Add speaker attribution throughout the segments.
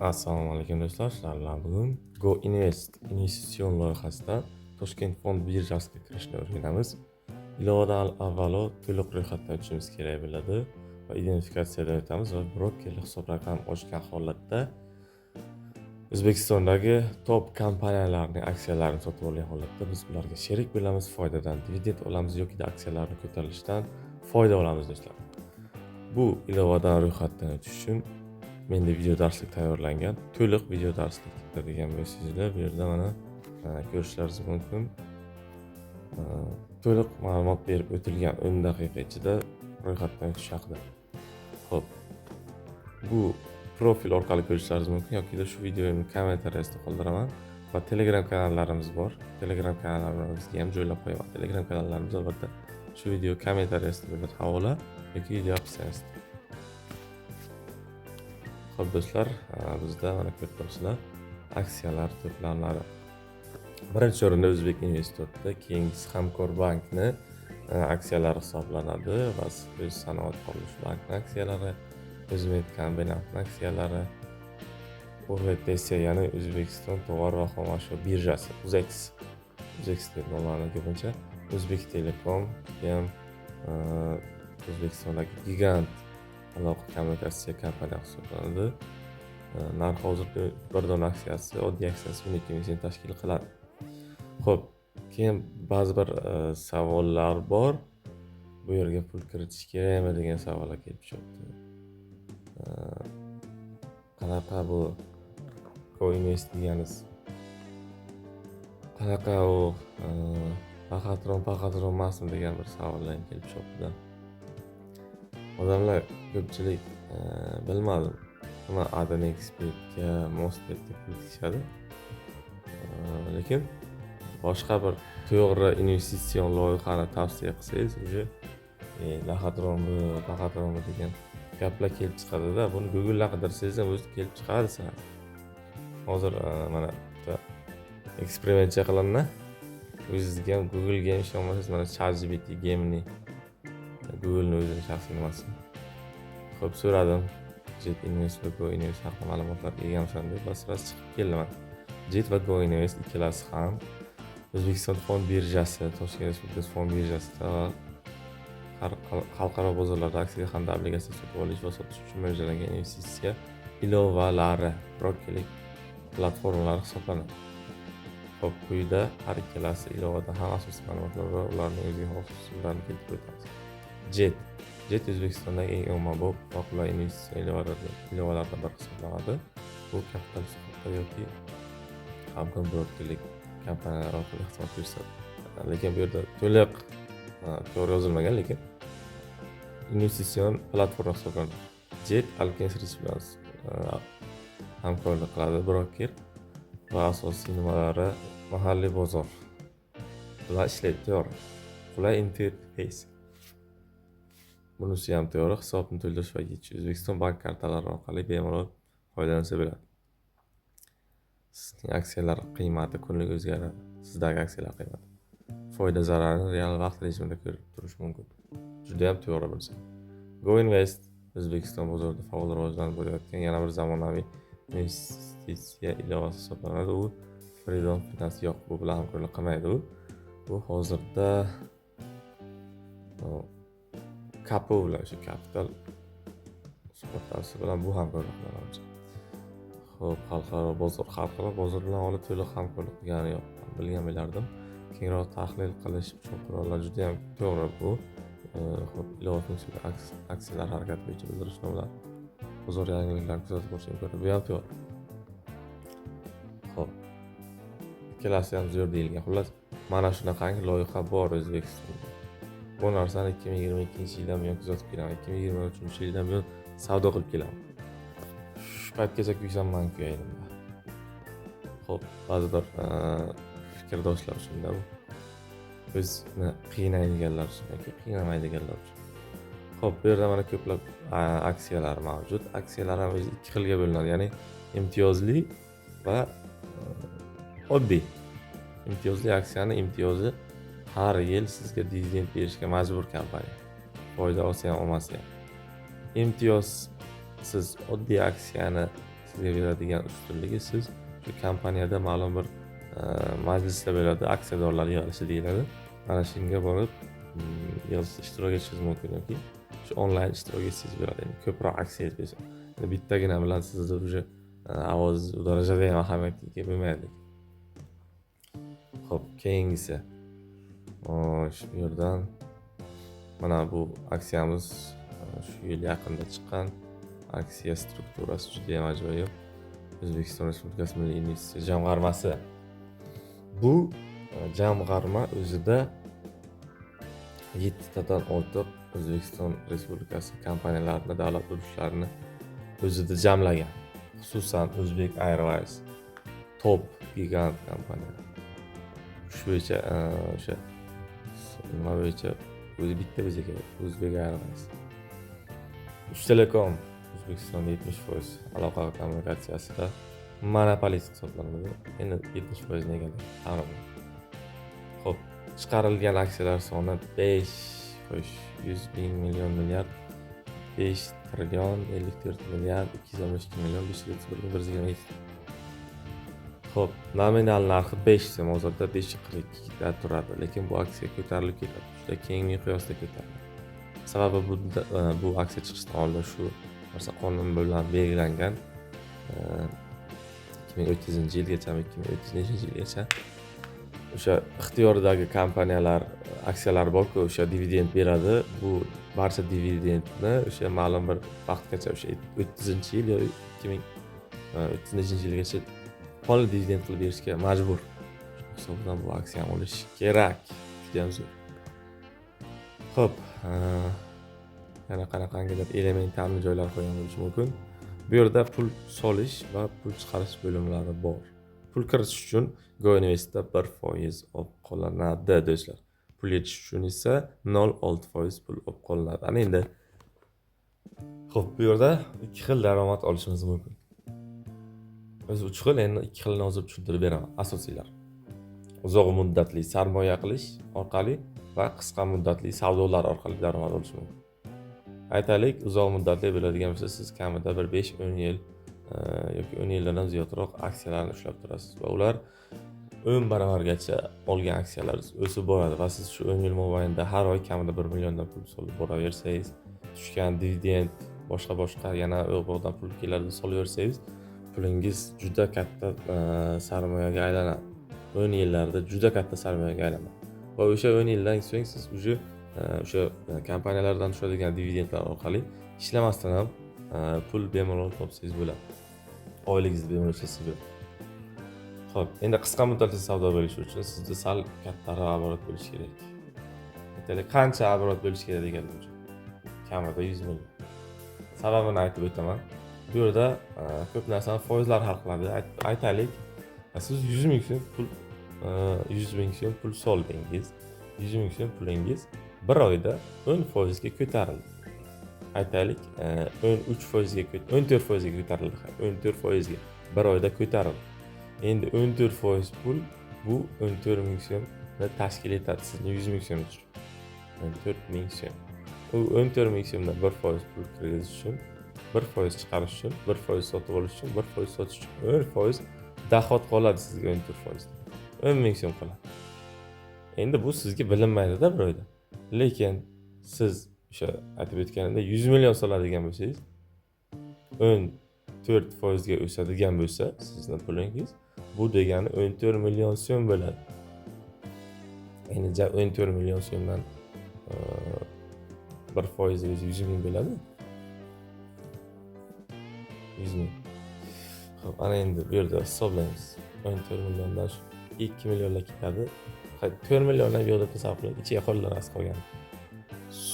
Speaker 1: Assalomu alaykum do'stlar. Sizlar bilan bugun Go Invest investitsion loyihasidan Toshkent fond birjasiga kirishni o'rganamiz. Ilovadan avvalo to'liq ro'yxatdan o'tishimiz kerak bo'ladi va identifikatsiyadan o'tamiz va brokerlik hisob raqam ochgan holatda O'zbekistondagi top kompaniyalarning aksiyalarini sotib olgan holatda biz ularga sherik bo'lamiz, foydadan dividend olamiz yoki aksiyalarni ko'tarilishidan foyda olamiz do'stlar. Bu ilovadan ro'yxatdan o'tish uchun menda video darslik tayyorlangan. To'liq video darslik degan bo'lsangizlar, bu yerda mana ko'rishlaringiz mumkin. To'liq ma'lumot berib o'tilgan 10 daqiqa ichida ro'yxatdan o'tish haqida. Xo'p. Bu profil orqali ko'rishlaringiz mumkin yoki shu videoni kommentariyasida qoldiraman va Telegram kanallarimiz bor. Telegram kanallarimizga ham joylab qo'yaman. Telegram kanallarimiz albatta shu video kommentariyasida bir havola yoki video opsiyasida. Xo'p do'stlar, bizda mana ko'rib turibsizlar, aksiyalar to'plamlari. Birinchi o'rinda O'zbek Investorda, keyingisi Hamkorbankni aksiyalari hisoblanadi va O'z sanoat qurilish banki aksiyalari, O'zmet kombinati aksiyalari, O'zTS ya'ni O'zbekiston tovar va xomashyo birjasi, UZEX deb nomlanadi ko'pincha, O'zbek Telekom ham O'zbekistondagi gigant aloqa kommunikatsiya kompaniyasi hisoblanadi. Narxi hozir bir dona aksiyasi, oddiy aksiyasi 12 ming so'm tashkil qiladi. Xo'p, keyin ba'zi bir savollar bor. Bu yerga pul kiritish kerakmi degan savollar kelib chiqdi. Qanaqa bu co-invest deganiz? Qanaqa u faqatron emasmi degan bir savollar ham kelib chiqdi. Odamlar ko'pchilik bilmadim. Nima Adnexbetga, Mosbetga pul tikishadi. Lekin boshqa bir to'g'ri investitsion loyihani tavsiya qilsangiz, uje faqatronmi degan gaplar kelib chiqadi-da. Buni Google'da qidirsangiz ham o'zi kelib chiqadi sizlar. Hozir mana eksperiment qilinadi. O'zingizga ham Google'ga ham ishonmasangiz, mana ChatGPT Gemini Google'ning o'zining shaxsiy nimasi. Xo'p, so'radim. Jet Invest va Go Invest haqida ma'lumotlar egamsan deb basras chiqib keldim. Jet va Go Invest ikkalasi ham O'zbekiston fond birjasi, Toshkent Respublikasi fond birjasida xalqaro bozorlarda aksiya hamda obligatsiya sotib olish va sotish uchun mo'ljallangan investitsiya ilovalari, brokerlik platformalari hisoblanadi. Xo'p, quyida har ikkalasi ilovada ham asosiy ma'lumotlar va ularning o'ziga xos usullarni keltirib o'tamiz. Jet O'zbekistondagi eng ommabop va qulay investitsiya ilovalaridan biri hisoblanadi. Bu kapital sug'urta yoki hamkor brokerlik kompaniyalar orqali xizmat ko'rsatadi. Lekin bu yerda to'liq to'g'ri yozilmagan, lekin investitsion platforma hisoblanadi. Jet Alkens bilan hamkorlik qiladi broker va asosiy nimalari mahalliy bozor bilan ishlaydi. To'g'ri. Qulay interfeys. Bunisi ham to'g'ri. Hisobni to'ldirish va yechish O'zbekiston bank kartalari orqali bemalol foydalansa bo'ladi. Sizning aksiyalar qiymati kunlik o'zgaradi. Sizdagi aksiyalar qiymati. Foyda zararini real vaqt rejimida ko'rib turish mumkin. Juda ham to'g'ri bo'lsa. Go Invest O'zbekiston bozorida faol rivojlanib borayotgan yana bir zamonaviy investitsiya ilovasi hisoblanadi. U Freedom Finance yo'q, bu bilan hamkorlik qilmaydi u. Bu hozirda Kapo bilan shu kapital sug'urtasi bilan bu hamkorlik qiladi. Xo'p, xalqaro bozor bilan olib to'liq hamkorlik qilgani yo'q. Bilgan bo'lardim. Kengroq tahlil qilish uchun qurollar juda ham to'g'ri bu. Xo'p, ilova funksiyada aksiyalar harakati bo'yicha bildirish nomlari. Bozor yangiliklarini kuzatib borish imkoniyati bu ham to'g'ri. Xo'p. Ikkalasi ham zo'r deyilgan. Xullas, mana shunaqangi loyiha bor O'zbekistonda. Bu narsani 2022-yildan buyon kuzatib kelaman. 2023-yildan buyon savdo qilib kelaman. Shu paytgacha kuysanman-ku elimda. Xo'p, ba'zi bir fikrdoshlar shunda bu. O'zni qiynaydiganlar uchun yoki qiynamaydiganlar uchun. Xo'p, bu yerda mana ko'plab aksiyalar mavjud. Aksiyalar ham o'zi ikki xilga bo'linadi, ya'ni imtiyozli va oddiy. Imtiyozli aksiyani imtiyozi har yil sizga dividend berishga majbur kompaniya. foyda olsa ham olmasa ham. Imtiyozsiz oddiy aksiyani sizga beradigan ustunligi, siz shu kompaniyada ma'lum bir majlisda bo'ladi, aksiyadorlar yig'ilishi deyiladi. Mana shunga borib yig'ilishda ishtirok etishingiz mumkin yoki shu onlayn ishtirok etsangiz bo'ladi. Endi ko'proq aksiya bo'lsa, bittagina bilan sizni уже ovoz u darajada ham ahamiyatga ega bo'lmaydi. Xo'p, keyingisi. Shu yerdan mana bu aksiyamiz shu yil yaqinda chiqqan aksiya strukturasi juda ham ajoyib. O'zbekiston Respublikasi Milliy investitsiya jamg'armasi. Bu jamg'arma o'zida 7 tadan ortiq O'zbekiston Respublikasi kompaniyalarini, davlat ulushlarini o'zida jamlagan. Xususan Uzbek Airways, top gigant kompaniya. Shu bo'yicha o'sha nima bo'yicha o'zi bitta bizga kerak, Uzbek Airways. Uchtelekom O'zbekistonda 70% aloqa kommunikatsiyasida monopolist hisoblanadi. Endi 70% nega ta'min. Xo'p, chiqarilgan aksiyalar soni 100 million milliard 5 trillion 54 milliard 212 million 531 Xo'p, nominal narxi 5 so'm, hozirda 5.42 da turadi, lekin bu aksiya ko'tarilib ketadi. Juda keng miqyosda ko'tariladi. Sababi bu aksiya chiqishdan oldin shu narsa qonun bilan belgilangan 2030-yilgacha, 2030-yilgacha o'sha ixtiyoridagi kompaniyalar aksiyalar borku, o'sha dividend beradi. Bu barcha dividendni o'sha ma'lum bir vaqtgacha, o'sha 30-yil yoki 2030-yilgacha qonli dividend qilib berishga majbur. Hisobidan bu aksiyani olish kerak. Juda ham zo'r. Xo'p, yana qanaqangidir elementarni joylar qo'ygan bo'lishi mumkin. Bu yerda pul solish va pul chiqarish bo'limlari bor. Pul kiritish uchun GoInvestda 1% olib qolinadi do'stlar. Pul yetish uchun esa 0.6% pul olib qolinadi. Ana endi xo'p, bu yerda 2 xil daromad olishimiz mumkin. O'zi 3 xil, endi 2 xilni hozir tushuntirib beraman. Asosiylar. Uzoq muddatli sarmoya qilish orqali va qisqa muddatli savdolar orqali daromad olish mumkin. Aytaylik, uzoq muddatli bo'ladigan bo'lsa, siz kamida bir 5-10 yil yoki 10 yildan ziyodroq aksiyalarni ushlab turasiz va ular 10 baravargacha olgan aksiyalaringiz o'sib boradi va siz shu 10 yil mobaynida har oy kamida 1 milliondan pul solib boraversangiz, tushgan dividend, boshqa yana o'g'ridan pul keladi solaversangiz, pulingiz juda katta sarmoyaga aylanadi. 10 yillarda juda katta sarmoyaga aylanadi. Va o'sha 10 yildan so'ng siz o'sha kompaniyalardan tushadigan dividendlar orqali ishlamasdan ham pul bemalol topsangiz bo'ladi. Oyligingizni bemalol olsangiz bo'ladi. Xo'p, endi qisqa muddatli savdo bo'lishi uchun sizda sal kattaroq oborot bo'lishi kerak. Aytaylik, qancha oborot bo'lishi kerak degan bo'lsa, kamida 100 million. Sababini aytib o'taman. Bu yerda ko'p narsani foizlar hal qiladi. Aytaylik, siz 100 ming so'm pul soldingiz. 100 ming so'm pulingiz bir oyda 10% ga ko'tarildi. Aytaylik, 13% ga 14% ga ko'tarildi. 14% ga bir oyda ko'tarildi. Endi 14% pul bu 14 ming so'mni tashkil etadi sizning 100 ming so'm uchun. 14 ming so'm. U 14 ming so'mdan 1% pul kirgizish uchun, 1% chiqarish uchun, 1% sotib olish uchun, 1% sotish uchun 10% doxod qoladi sizga 14%. 10 ming so'm qoladi. Endi bu sizga bilinmaydi-da bir oyda. Lekin siz o'sha aytib o'tganimda 100 million soladigan bo'lsangiz, 14% ga o'sadigan bo'lsa, sizning pulingiz bu degani 14 million so'm bo'ladi. Endi 14 million so'mdan 1% o'zi 100 ming bo'ladi. 100 ming. Xo'p, ana endi bu yerda hisoblaymiz. 14 milliondan 2 millionga ketadi. 4 milliondan yo'lda tasavvur qiling, ichiga qoldirasiz qolgan.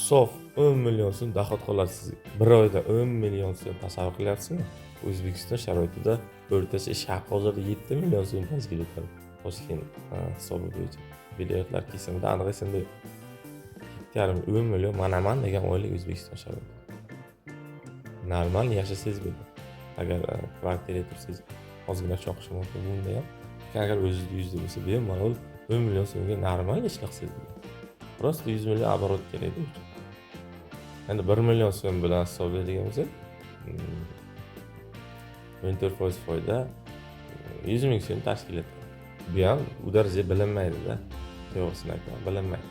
Speaker 1: Sof 10 million so'm doxod qoladi sizga. Bir oyda 10 million so'm tasavvur qilyapsizmi? O'zbekiston sharoitida o'rtacha ish haqi hozirda 7 million so'm tashkil etadi. Toshkent hisobi bo'yicha. Biletlar kesimida aniq esimda yo'q. 7,5 million manaman degan oylik O'zbekiston sharoitida. Normal yashasangiz bo'ladi. Agar kvartirada tursangiz, ozgina choqish mumkin bunda ham. Agar o'zingizda 100 bo'lsa, bemalol 10 million so'mga normal ish qilsangiz bo'ladi. Prosta 100 million оборот kerak. Endi 1 million so'm bilan hisoblaydigan bo'lsak, 14% foyda 100 ming so'm tashkil etadi. Bu ham u daraja bilinmaydi-da. To'g'risini aytaman, bilinmaydi.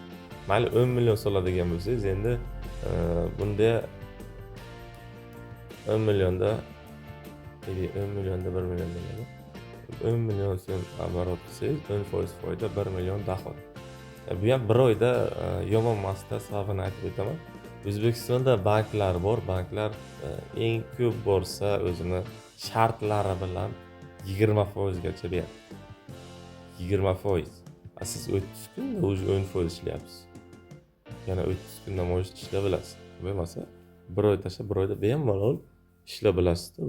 Speaker 1: Mayli 10 million soladigan bo'lsangiz, endi bunda 10 millionda 10 millionda 1 million degani 10 million so'm оборот qilsangiz 10% foyda 1 million doxod. Bu ham bir oyda yomon emasda, sababini aytib o'taman. O'zbekistonda banklar bor. Banklar eng ko'p borsa o'zini shartlari bilan 20% gacha beradi. 20%. Siz 30 kunda уже 10% ishlayapsiz. Yana 30 kunda может ishlab bilasiz. Bo'lmasa bir oy tashlab, bir oyda bemalol ishlab bilasizda.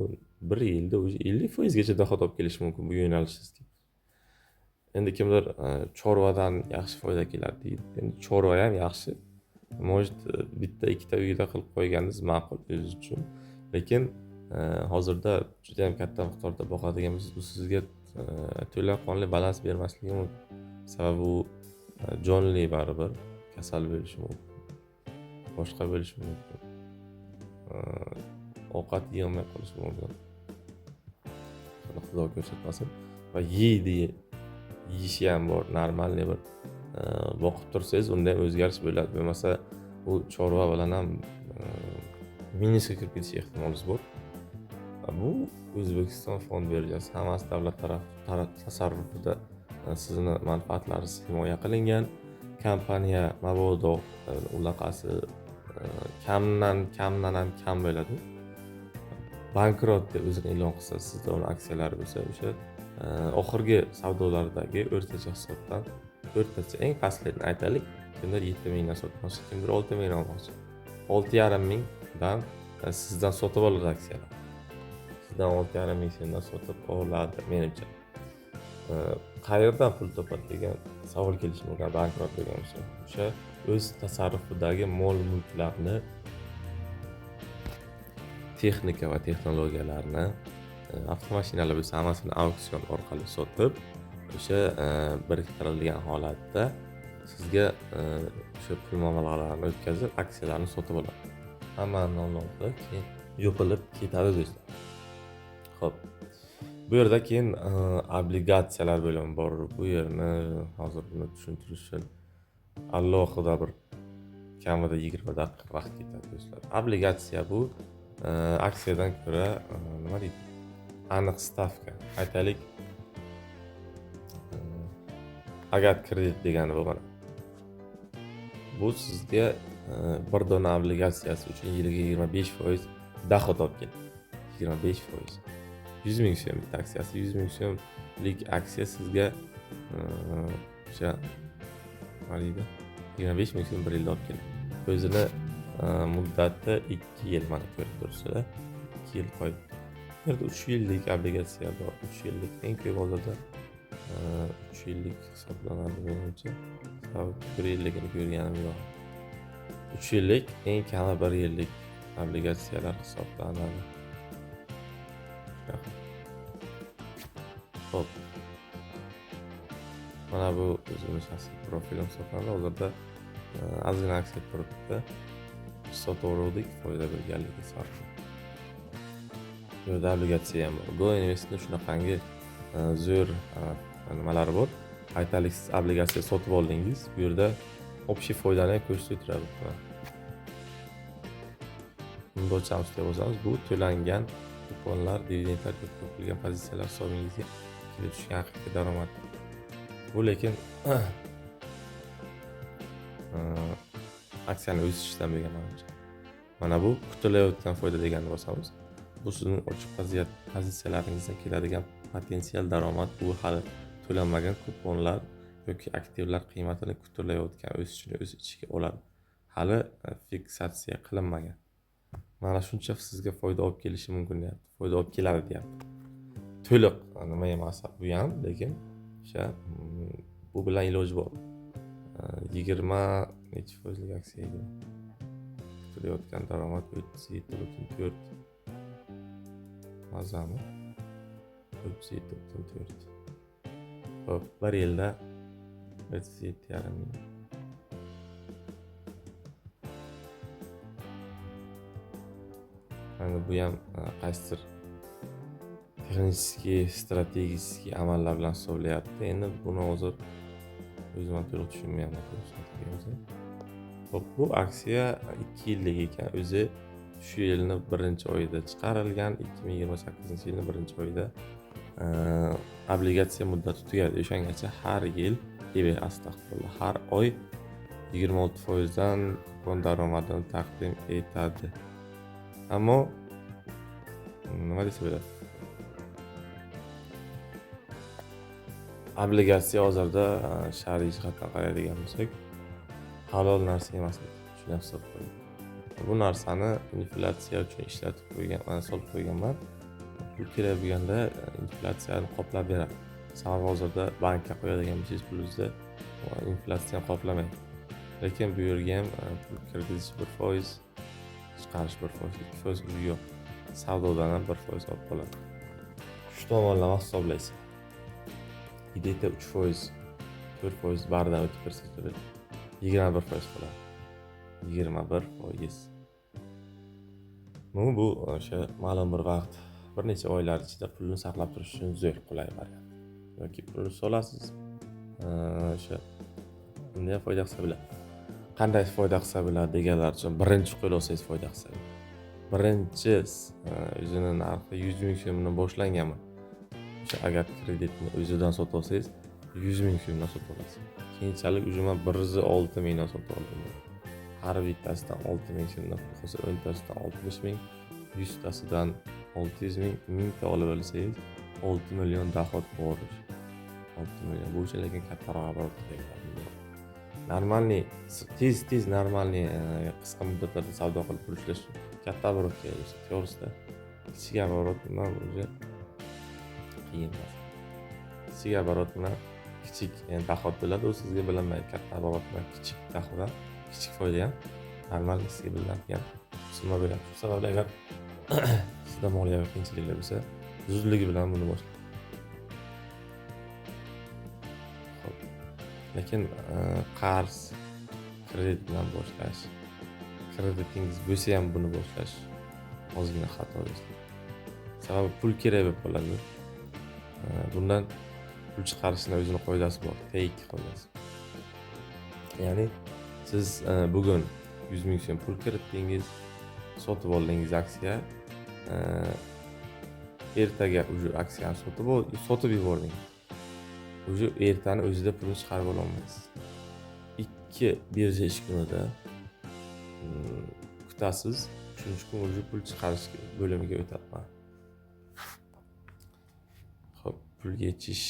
Speaker 1: Bir yilda уже 50% gacha doxod olib kelish mumkin bu yo'nalishingizga. Endi kimdir chorvadan yaxshi foyda keladi deydi. Endi chorva ham yaxshi. Может bitta ikkita uyda qilib qo'yganingiz ma'qul o'zingiz uchun. Lekin hozirda juda ham katta miqdorda boqadigan bo'lsangiz, bu sizga to'laqonli balans bermasligi mumkin. Sababi u jonli baribir kasal bo'lishi mumkin. Boshqa bo'lishi mumkin. Ovqat yeyolmay qolishi mumkin. Xudo ko'rsatmasin. Va yeyishi ham bor, normalniy bir boqib tursangiz unda ham o'zgarish bo'ladi. Bo'lmasa bu chorva bilan ham minusga kirib ketish ehtimoli bor. Bu O'zbekiston fond birjasi hammasi davlat tasarrufida sizni manfaatlaringiz himoya qilingan. Kompaniya mabodo unaqasi kamdan ham kam bo'ladi. Bankrot deb o'zini e'lon qilsa, sizda uni aksiyalari bo'lsa, o'sha oxirgi savdolardagi o'rtacha hisobdan o'rtacha eng pastligini aytaylik, kimdir 7 mingdan sotmoqchi, kimdir 6 mingdan olmoqchi. 6,5 mingdan sizdan sotib oladi aksiyalar. Sizdan 6,5 ming so'mdan sotib oladi menimcha. Qayerdan pul topadi degan savol kelishi mumkin bankrot bo'lgan bo'lsa. O'sha o'z tasarrufidagi mol-mulklarni, texnika va texnologiyalarni, avtomashinalar bo'lsa hammasini auksion orqali sotib, o'sha biriktirilgan holatda sizga o'sha pul muomalalarini o'tkazib, aksiyalarni sotib oladi. Hammani oldi, keyin yo'qolib ketadi do'stlar. Xo'p. Bu yerda keyin obligatsiyalar bo'limi bor. Bu yerni hozir buni tushuntirish uchun alohida bir kamida 20 daqiqa vaqt ketadi do'stlar. Obligatsiya bu aksiyadan ko'ra nima deydi? Aniq stavka. Aytaylik, agat kredit degani bu mana. Bu sizga bir dona obligatsiyasi uchun yiliga 25% doxod olib keladi. 25%. 100 ming so'm bitta aksiyasi, 100 ming so'mlik aksiya sizga o'sha nima deydi? 25 ming so'm bir yilda olib keladi. O'zini muddati 2 yil mana ko'rib turibsizlar. 2 yil qo'yib. Bu yerda 3 yillik obligatsiya bor. 3 yillik eng ko'p hozirda 3 yillik hisoblanadi menimcha. 1 yilligini ko'rganim yo'q. 3 yillik, eng kami 1 yillik obligatsiyalar hisoblanadi. Xo'p. Mana bu o'zimning shaxsiy profilim hisoblanadi. Hozirda ozgina aksiya turibdi. Sotaverdik, foyda berganligi sabab. Bu yerda obligatsiya ham bor. Go Invest'ning shunaqangi zo'r nimalari bor. Aytaylik, siz obligatsiya sotib oldingiz, bu yerda общий foydani ham ko'rsatib turadi. Buni o'lchamiz deb o'zamiz, bu to'langan kuponlar, dividendlar ko'rilgan pozitsiyalar hisobingizga kelib tushgan haqiqiy daromad. Bu lekin aksiyani o'sishidan bo'lgan menimcha. Mana bu kutilayotgan foyda deganni bo'lsamiz, bu sizning ochiq pozitsiyalaringizdan keladigan potensial daromad, bu hali to'lanmagan kuponlar yoki aktivlar qiymatini kutilayotgan o'sishini o'z ichiga oladi. Hali fiksatsiya qilinmagan. Mana shuncha sizga foyda olib kelishi mumkin deyapti. Foyda olib keladi deyapti. To'liq nima emas bu ham, lekin o'sha bu bilan iloji bor. 20 necha foizlik aksiyaga kutilayotgan daromad 37.4. Mazami 37.4. Xo'p, 1 yilda 37,5 ming. endi bu ham qaysidir texnik strategik amallar bilan hisoblayapti. Endi buni hozir o'zim ham to'liq tushunmayapman. Xo'p, bu aksiya 2 yillik ekan. O'zi shu yilning 1-oyida chiqarilgan, 2028-yilning 1-oyida obligatsiya muddati tugadi. O'shangacha har yil, astag'firullah, har oy 26% kupon daromadini taqdim etadi. Ammo nima desa bo'ladi? Obligatsiya hozirda shar'iy jihatdan qaraydigan bo'lsak, halol narsa emas deb hisob qo'ydim. Bu narsani inflyatsiya uchun ishlatib qo'ygan, mana solib qo'yganman. Pul kerak bo'lganda inflyatsiyani qoplab beradi. Sababi hozirda bankka qo'yadigan bo'lsangiz pulingizni inflyatsiyani qoplamaydi. Lekin bu yerga ham pul kirgizish 1%, chiqarish 1%, 2% yo'q. Savdodan ham 1% olib qoladi. Shu tomonlama hisoblaysiz. Ideta 3%, 4% baridan o'tib kirsa 21% bo'ladi. 21%. Bu o'sha ma'lum bir vaqt, bir necha oylar ichida pulni saqlab turish uchun zo'r qulay variant. Yoki pulni solasiz, o'sha bunday foyda qilsa bo'ladi. Qanday foyda qilsa bo'ladi deganlar uchun birinchi qo'l olsangiz foyda qilsa bo'ladi. Birinchi o'zini narxi 100 ming so'mdan boshlanganmi? O'sha agar kreditni o'zidan sotib olsangiz 100 ming so'mdan sotib olasiz. Keyinchalik ujuma 106 mingdan sotib oldim. Har bittasidan 6 ming so'mdan pul qolsa, 10tasidan 60 ming, 100tasidan 600 ming, 1000ta olib olsangiz 6 million dohod bor. 6 million. Bu uchun lekin kattaroq oborot kerak. Normalniy, tez normalniy qisqa muddatlarda savdo qilib pul ishlash katta oborot kerak. To'g'risida kichik oborot bilan o'zi qiyin. Kichik oborot bilan kichik dohod bo'ladi, u sizga bilinmaydi. Katta oborot bilan kichik dohod, kichik foyda ham normal sizga bilinadigan summa bo'ladi. Shu sababli agar sizda moliyaviy qiyinchiliklar bo'lsa, zudligi bilan buni boshlang. Lekin qarz, kredit bilan boshlash, kreditingiz bo'lsa ham buni boshlash ozgina xato bo'ladi. Sababi pul kerak bo'lib qoladi. Bundan pul chiqarishning o'zining qoidasi bor, take qoidasi. Ya'ni siz bugun 100 ming so'm pul kiritdingiz, sotib oldingiz aksiya, ertaga o'sha aksiyani sotib yubordingiz. O'sha ertani o'zida pulni chiqarib ola olmaysiz. 2 birja ish kunida kutasiz, 3-kun o'sha pul chiqarish bo'limiga o'tadi. Xo'p, pul yechish.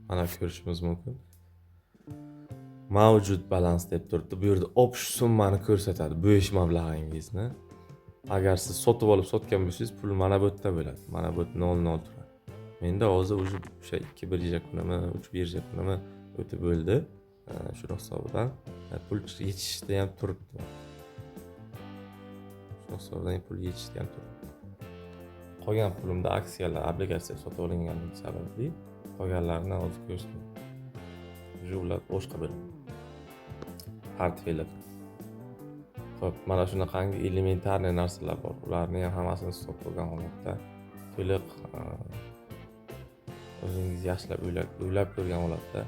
Speaker 1: Mana ko'rishimiz mumkin. Mavjud balans deb turibdi. Bu yerda общий summani ko'rsatadi, bo'yish mablag'ingizni. Agar siz sotib olib sotgan bo'lsangiz, pul mana bu yerda bo'ladi. Mana bu 00 turadi. Menda hozir o'sha 2 birja kunimi, 3 birja kunimi o'tib bo'ldi. Shu hisobidan pul yetishda ham turibdi. Shu hisobidan pul yetishda ham turibdi. Qolgan pulimda aksiyalar, obligatsiya sotib olinganligi sababli qolganlarini hozir ko'rsataman. Ular boshqa bir portfellar. Xo'p, mana shunaqangi elementarniy narsalar bor. Ularni ham hammasini sotib olgan holatda to'liq o'zingiz yaxshilab o'ylab ko'rgan holatda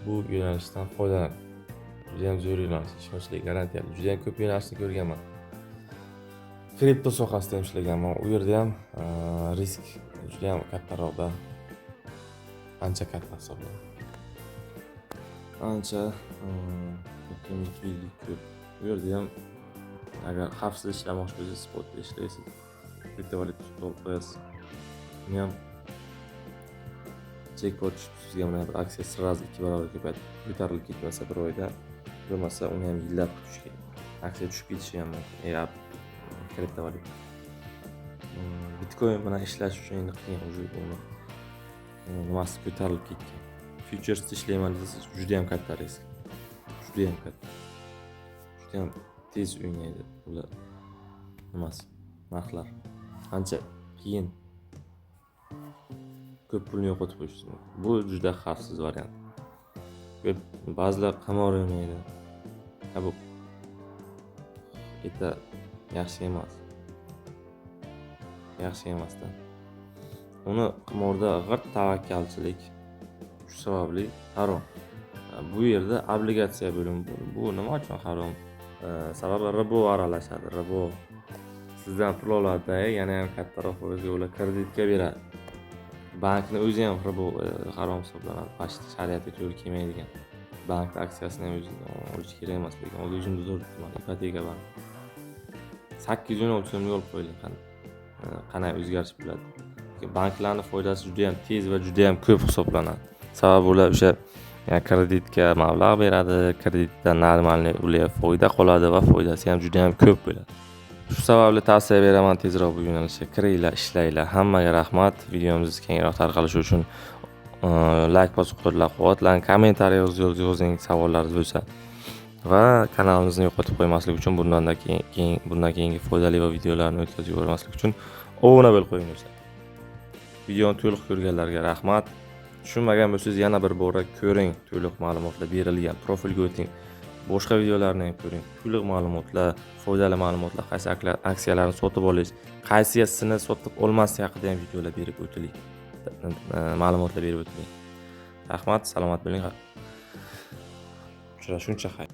Speaker 1: bu yo'nalishdan foydalaning. Juda ham zo'r yo'nalish, ishonchli, garantiyali. Juda ham ko'p yo'nalishni ko'rganman. Kripto sohasida ham ishlaganman. U yerda ham risk juda ham kattaroqda, ancha katta hisoblanadi. Ancha mutlilik ko'p. Bu yerda ham agar xavfsiz ishlamoqchi bo'lsangiz, spotda ishlaysiz. Kriptovalyuta sotib qo'yasiz. Buni ham jackpot sizga mana bir aksiya sразу 2 barobar ko'tarilib ketmasa bir oyda, bo'lmasa uni ham yillab kutish kerak. Aksiya tushib ketishi ham mumkin. Kriptovalyuta. Bitcoin bilan ishlash uchun endi qiyin uni nimasi ko'tarilib ketgan. Futuresda ishlayman desangiz, juda ham katta risk. Juda ham katta. Juda ham tez o'ynaydi ular. Narxlar. Ancha qiyin ko'p pulni yo'qotib qo'yishingiz mumkin. Bu juda xavfsiz variant. Ba'zilar qimor o'ynaydi. Bu yaxshi emas. Yaxshi emasda. Uni qimorda g'irt tavakkalchilik, shu sababli harom. Bu yerda obligatsiya bo'limi bor. Bu nima uchun harom? Sababi ribo aralashadi. Ribo sizdan pul oladi, yana ham kattaroq foizga ular kreditga beradi. Bankni o'zi ham ribo harom hisoblanadi. Pashti shariatga to'g'ri kelmaydigan. Bank aksiyasini ham o'zi olish kerak emas, lekin o'zimizda turibdi ipoteka bank. 810 so'm yo'l qo'yilgan qanday o'zgarish bo'ladi. Banklarning foydasi juda ham tez va juda ham ko'p hisoblanadi. Sababi ular o'sha kreditga mablag' beradi, kreditdan normalniy ular foyda qoladi va foydasi ham juda ham ko'p bo'ladi. Shu sababli tavsiya beraman, tezroq bu yo'nalishga kiringlar, ishlanglar. Hammaga rahmat. Videomiz kengroq tarqalishi uchun like bosib qo'llab-quvvatlang, kommentariy yozing savollaringiz bo'lsa va kanalimizni yo'qotib qo'ymaslik uchun bundan keyingi foydali va videolarni o'tkazib yubormaslik uchun obuna bo'lib qo'ying do'stlar. Videoni to'liq ko'rganlarga rahmat. Tushunmagan bo'lsangiz yana bir bora ko'ring, to'liq ma'lumotlar berilgan. Profilga o'ting. Boshqa videolarni ham ko'ring. To'liq ma'lumotlar, foydali ma'lumotlar, qaysi aksiyalarni sotib olish, qaysisini sotib olmaslik haqida ham videolar berib o'tiling. Ma'lumotlar berib o'tiling. Rahmat, salomat bo'ling. Uchrashguncha xayr.